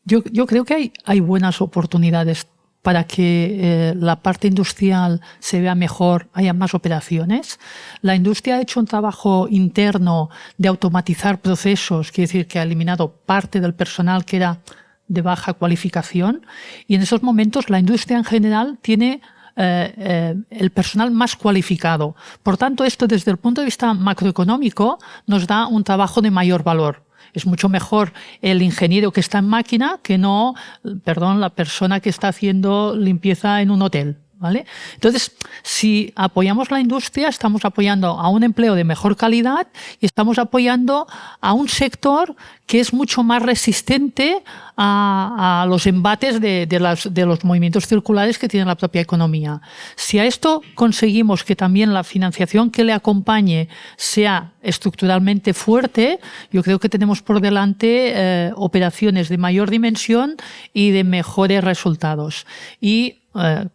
Yo creo que hay buenas oportunidades para que la parte industrial se vea mejor, haya más operaciones. La industria ha hecho un trabajo interno de automatizar procesos, quiere decir que ha eliminado parte del personal que era de baja cualificación, y en esos momentos la industria en general tiene el personal más cualificado. Por tanto, esto desde el punto de vista macroeconómico nos da un trabajo de mayor valor. Es mucho mejor el ingeniero que está en máquina que no, la persona que está haciendo limpieza en un hotel, ¿vale? Entonces, si apoyamos la industria, estamos apoyando a un empleo de mejor calidad y estamos apoyando a un sector que es mucho más resistente a los embates de los movimientos circulares que tiene la propia economía. Si a esto conseguimos que también la financiación que le acompañe sea estructuralmente fuerte, yo creo que tenemos por delante operaciones de mayor dimensión y de mejores resultados. Y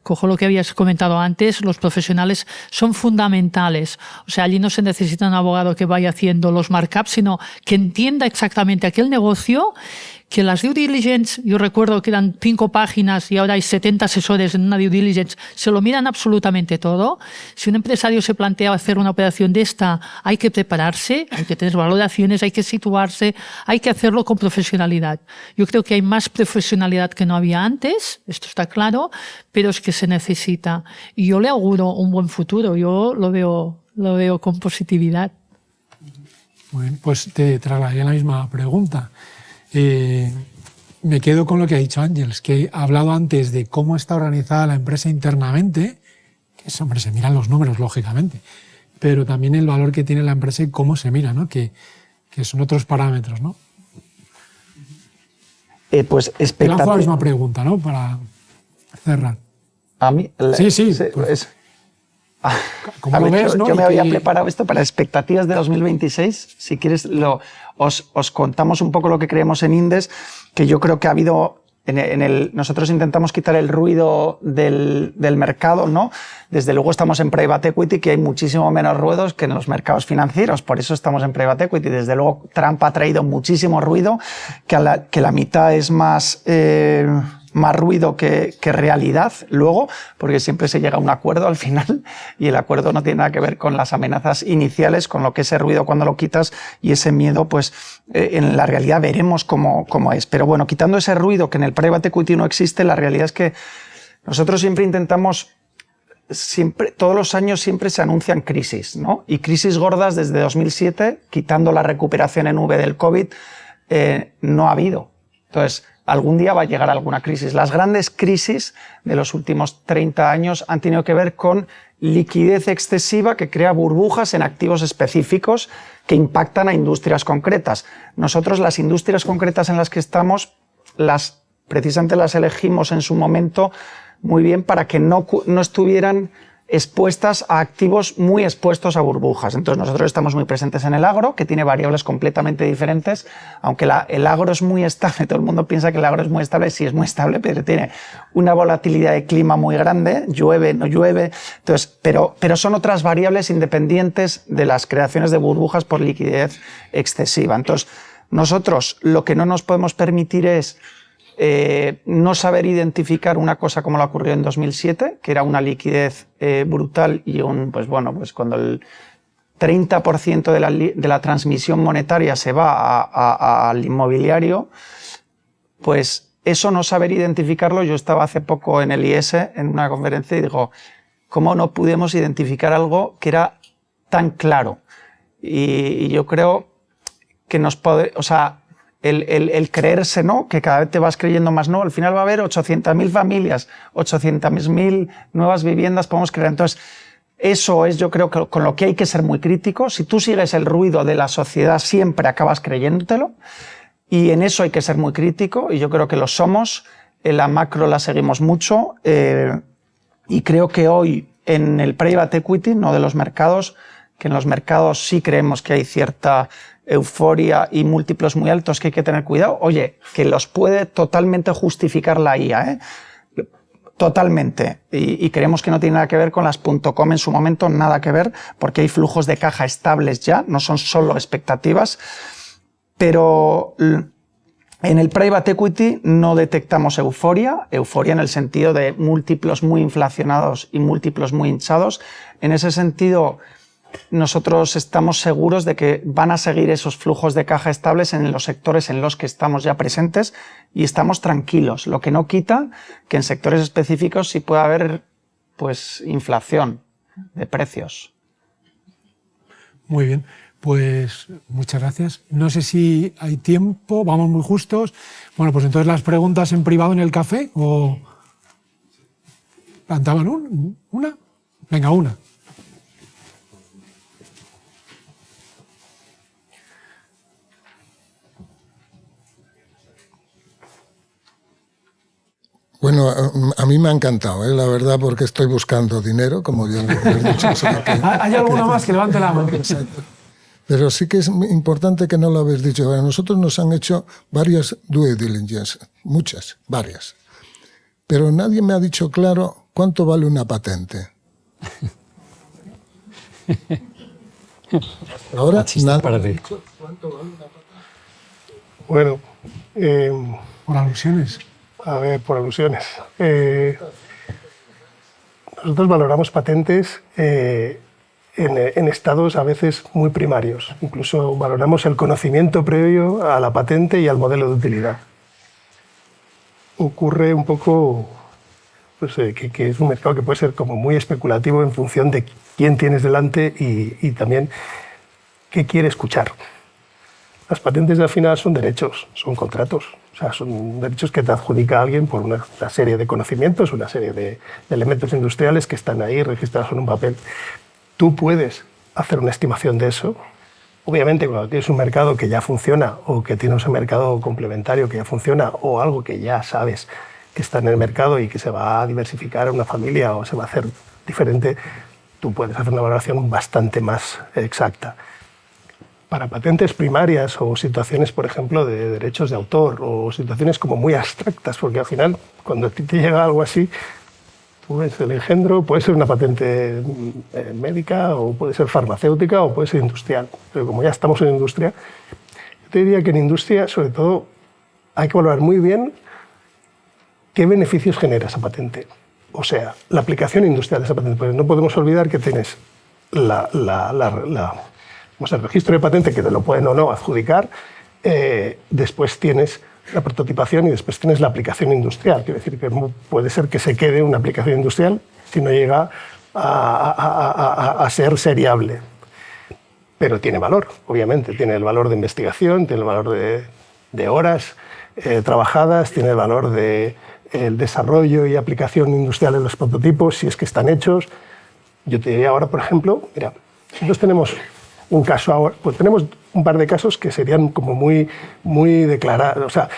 cojo lo que habías comentado antes, los profesionales son fundamentales. O sea, allí no se necesita un abogado que vaya haciendo los markups, sino que entienda exactamente aquel negocio, que las due diligence, yo recuerdo que eran 5 páginas y ahora hay 70 asesores en una due diligence, se lo miran absolutamente todo. Si un empresario se plantea hacer una operación de esta, hay que prepararse, hay que tener valoraciones, hay que situarse, hay que hacerlo con profesionalidad. Yo creo que hay más profesionalidad que no había antes, esto está claro, pero es que se necesita. Y yo le auguro un buen futuro, yo lo veo con positividad. Bueno, pues te trasladaría la misma pregunta. Me quedo con lo que ha dicho Ángel, que ha hablado antes de cómo está organizada la empresa internamente, que hombre, se miran los números, lógicamente, pero también el valor que tiene la empresa y cómo se mira, ¿no? Que son otros parámetros, ¿no? Pues Te lanzo la misma pregunta, ¿no? Para cerrar. A mí... Sí. Pues, ¿cómo lo ves, no? Yo me había preparado esto para expectativas de 2026. Si quieres, os contamos un poco lo que creemos en Indes, que yo creo que ha habido... nosotros intentamos quitar el ruido del mercado, ¿no? Desde luego estamos en Private Equity, que hay muchísimo menos ruidos que en los mercados financieros, por eso estamos en Private Equity. Desde luego Trump ha traído muchísimo ruido, que la mitad es más más ruido que realidad luego, porque siempre se llega a un acuerdo al final y el acuerdo no tiene nada que ver con las amenazas iniciales, con lo que ese ruido cuando lo quitas y ese miedo, pues en la realidad veremos cómo es. Pero bueno, quitando ese ruido que en el private equity no existe, la realidad es que nosotros siempre intentamos, todos los años siempre se anuncian crisis, ¿no? Y crisis gordas desde 2007, quitando la recuperación en V del COVID, no ha habido. Entonces, algún día va a llegar alguna crisis. Las grandes crisis de los últimos 30 años han tenido que ver con liquidez excesiva que crea burbujas en activos específicos que impactan a industrias concretas. Nosotros las industrias concretas en las que estamos, precisamente las elegimos en su momento muy bien para que no estuvieran expuestas a activos muy expuestos a burbujas. Entonces nosotros estamos muy presentes en el agro, que tiene variables completamente diferentes, aunque el agro es muy estable, todo el mundo piensa que el agro es muy estable, sí es muy estable, pero tiene una volatilidad de clima muy grande, llueve, no llueve, entonces, pero son otras variables independientes de las creaciones de burbujas por liquidez excesiva. Entonces nosotros lo que no nos podemos permitir es no saber identificar una cosa como la ocurrió en 2007, que era una liquidez brutal y pues cuando el 30% de la transmisión monetaria se va al inmobiliario, pues eso no saber identificarlo. Yo estaba hace poco en el IES en una conferencia y digo, ¿cómo no pudimos identificar algo que era tan claro? Y yo creo que el creerse, ¿no? Que cada vez te vas creyendo más, ¿no? Al final va a haber 800.000 familias, 800.000 nuevas viviendas, podemos crear. Entonces, eso es, yo creo, que con lo que hay que ser muy crítico. Si tú sigues el ruido de la sociedad, siempre acabas creyéndotelo. Y en eso hay que ser muy crítico. Y yo creo que lo somos. En la macro la seguimos mucho. Y creo que hoy, en el private equity, no de los mercados, que en los mercados sí creemos que hay cierta euforia y múltiplos muy altos que hay que tener cuidado. Oye, que los puede totalmente justificar la IA, totalmente. Y creemos que no tiene nada que ver con las .com en su momento, nada que ver, porque hay flujos de caja estables ya, no son solo expectativas. Pero en el private equity no detectamos euforia en el sentido de múltiplos muy inflacionados y múltiplos muy hinchados. En ese sentido, nosotros estamos seguros de que van a seguir esos flujos de caja estables en los sectores en los que estamos ya presentes y estamos tranquilos, lo que no quita que en sectores específicos sí pueda haber pues inflación de precios. Muy bien, pues muchas gracias. No sé si hay tiempo, vamos muy justos. Bueno, pues entonces las preguntas en privado en el café o plantaban una. Venga, una. Bueno, a mí me ha encantado, la verdad, porque estoy buscando dinero, como ya lo he dicho. ¿Hay alguna más que levante la mano? Exacto. Pero sí que es importante que no lo habéis dicho. A nosotros nos han hecho varias due diligence, varias. Pero nadie me ha dicho claro cuánto vale una patente. Ahora, para ti. ¿Cuánto vale una patente? Bueno, Por alusiones. a ver, por alusiones. Nosotros valoramos patentes en estados a veces muy primarios. Incluso valoramos el conocimiento previo a la patente y al modelo de utilidad. Ocurre un poco pues, que es un mercado que puede ser como muy especulativo en función de quién tienes delante y también qué quiere escuchar. Las patentes al final son derechos, son contratos. O sea, son derechos que te adjudica alguien por una serie de conocimientos, una serie de elementos industriales que están ahí registrados en un papel. Tú puedes hacer una estimación de eso. Obviamente, cuando tienes un mercado que ya funciona o que tienes un mercado complementario que ya funciona o algo que ya sabes que está en el mercado y que se va a diversificar en una familia o se va a hacer diferente, tú puedes hacer una valoración bastante más exacta. Para patentes primarias o situaciones, por ejemplo, de derechos de autor o situaciones como muy abstractas, porque al final, cuando a ti te llega algo así, pues el engendro puede ser una patente médica o puede ser farmacéutica o puede ser industrial. Pero como ya estamos en industria, yo te diría que en industria, sobre todo, hay que valorar muy bien ¿qué beneficios genera esa patente? O sea, la aplicación industrial de esa patente. Pues no podemos olvidar que tienes el registro de patente, que te lo pueden o no adjudicar, después tienes la prototipación y después tienes la aplicación industrial. Quiere decir que puede ser que se quede una aplicación industrial si no llega a ser seriable. Pero tiene valor, obviamente. Tiene el valor de investigación, tiene el valor de horas trabajadas, tiene el valor de el desarrollo y aplicación industrial de los prototipos, si es que están hechos. Yo te diría ahora, por ejemplo, mira, nosotros tenemos un caso ahora, pues tenemos un par de casos que serían como muy declarados, o sea,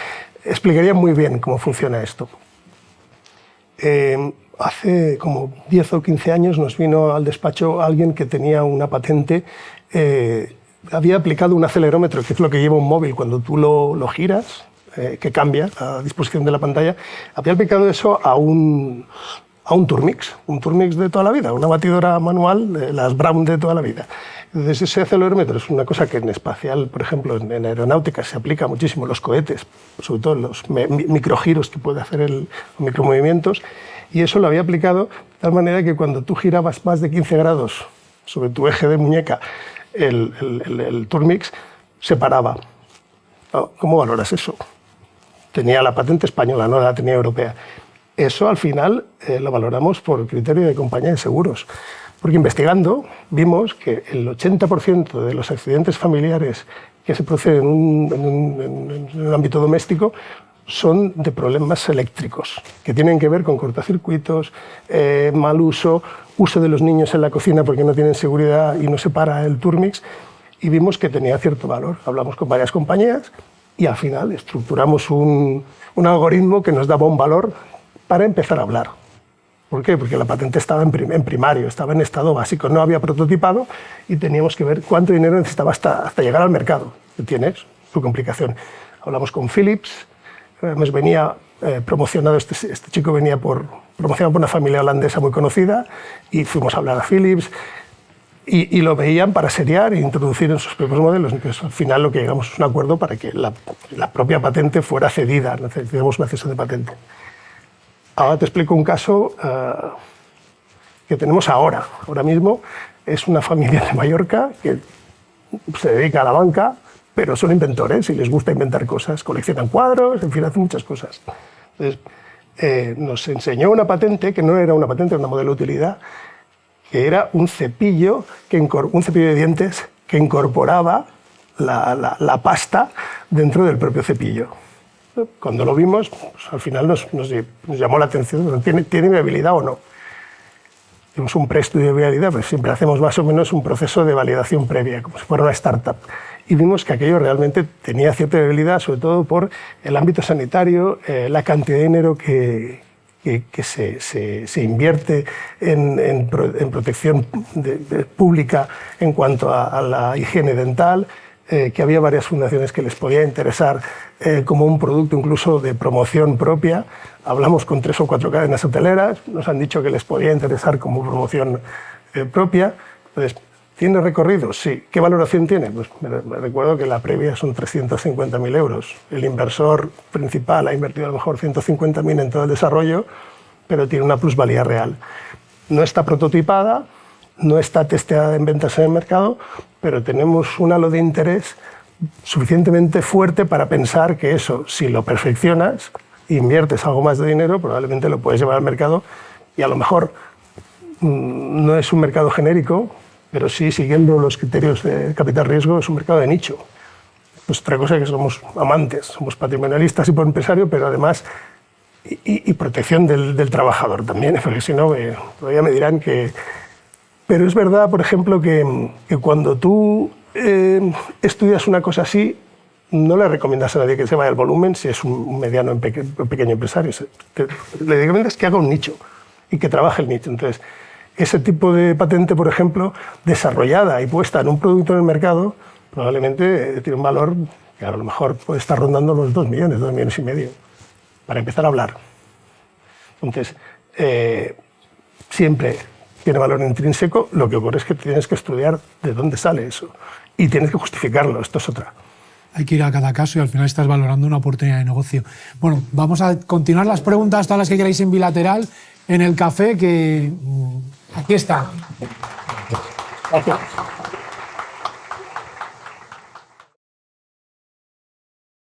explicarían muy bien cómo funciona esto. Hace como 10 o 15 años nos vino al despacho alguien que tenía una patente, había aplicado un acelerómetro, que es lo que lleva un móvil cuando tú lo giras, que cambia la disposición de la pantalla, había aplicado eso a un Turmix de toda la vida, una batidora manual de las Brown de toda la vida. Entonces ese acelerómetro es una cosa que en espacial, por ejemplo, en aeronáutica se aplica muchísimo, los cohetes, sobre todo los microgiros que puede hacer los micromovimientos, y eso lo había aplicado de tal manera que cuando tú girabas más de 15 grados sobre tu eje de muñeca, el Turmix se paraba. ¿Cómo valoras eso? Tenía la patente española, no la tenía europea. Eso al final lo valoramos por criterio de compañía de seguros, porque investigando vimos que el 80% de los accidentes familiares que se producen en un ámbito doméstico son de problemas eléctricos, que tienen que ver con cortocircuitos, mal uso de los niños en la cocina porque no tienen seguridad y no se para el Turmix, y vimos que tenía cierto valor. Hablamos con varias compañías y al final estructuramos un algoritmo que nos daba un valor para empezar a hablar. ¿Por qué? Porque la patente estaba en primario, estaba en estado básico, no había prototipado y teníamos que ver cuánto dinero necesitaba hasta llegar al mercado. Tienes su complicación. Hablamos con Philips, nos venía promocionado, este chico venía promocionado por una familia holandesa muy conocida, y fuimos a hablar a Philips y lo veían para seriar e introducir en sus propios modelos. Entonces, al final lo que llegamos es un acuerdo para que la propia patente fuera cedida, necesitamos una cesión de patente. Ahora te explico un caso que tenemos ahora mismo. Es una familia de Mallorca que se dedica a la banca, pero son inventores y les gusta inventar cosas, coleccionan cuadros, en fin, hacen muchas cosas. Entonces, nos enseñó una patente, que no era una patente, era una modelo de utilidad, que era un cepillo de dientes que incorporaba la pasta dentro del propio cepillo. Cuando lo vimos, pues, al final nos llamó la atención, ¿tiene viabilidad o no? Hicimos un preestudio de viabilidad, pues siempre hacemos más o menos un proceso de validación previa, como si fuera una startup. Y vimos que aquello realmente tenía cierta viabilidad, sobre todo por el ámbito sanitario, la cantidad de dinero que se invierte en protección pública en cuanto a la higiene dental, que había varias fundaciones que les podía interesar como un producto incluso de promoción propia. Hablamos con 3 o 4 cadenas hoteleras, nos han dicho que les podía interesar como promoción propia. Entonces, ¿tiene recorrido? Sí. ¿Qué valoración tiene? Pues me recuerdo que la previa son 350.000 euros. El inversor principal ha invertido a lo mejor 150.000 en todo el desarrollo, pero tiene una plusvalía real. No está prototipada, no está testeada en ventas en el mercado, pero tenemos un halo de interés suficientemente fuerte para pensar que eso, si lo perfeccionas, inviertes algo más de dinero, probablemente lo puedes llevar al mercado, y a lo mejor no es un mercado genérico, pero sí, siguiendo los criterios de capital riesgo, es un mercado de nicho. Pues otra cosa es que somos amantes, somos patrimonialistas y por empresario, pero además y protección del trabajador también, porque si no todavía me dirán que... Pero es verdad, por ejemplo, que cuando tú estudias una cosa así, no le recomiendas a nadie que se vaya al volumen si es un mediano o pequeño empresario. Le recomiendas que haga un nicho y que trabaje el nicho. Entonces, ese tipo de patente, por ejemplo, desarrollada y puesta en un producto en el mercado, probablemente tiene un valor que a lo mejor puede estar rondando los 2 millones, 2,5 millones, para empezar a hablar. Entonces, siempre tiene valor intrínseco, lo que ocurre es que tienes que estudiar de dónde sale eso y tienes que justificarlo, esto es otra. hay que ir a cada caso y al final estás valorando una oportunidad de negocio. Bueno, vamos a continuar las preguntas, todas las que queráis en bilateral, en el café, que aquí está. Gracias.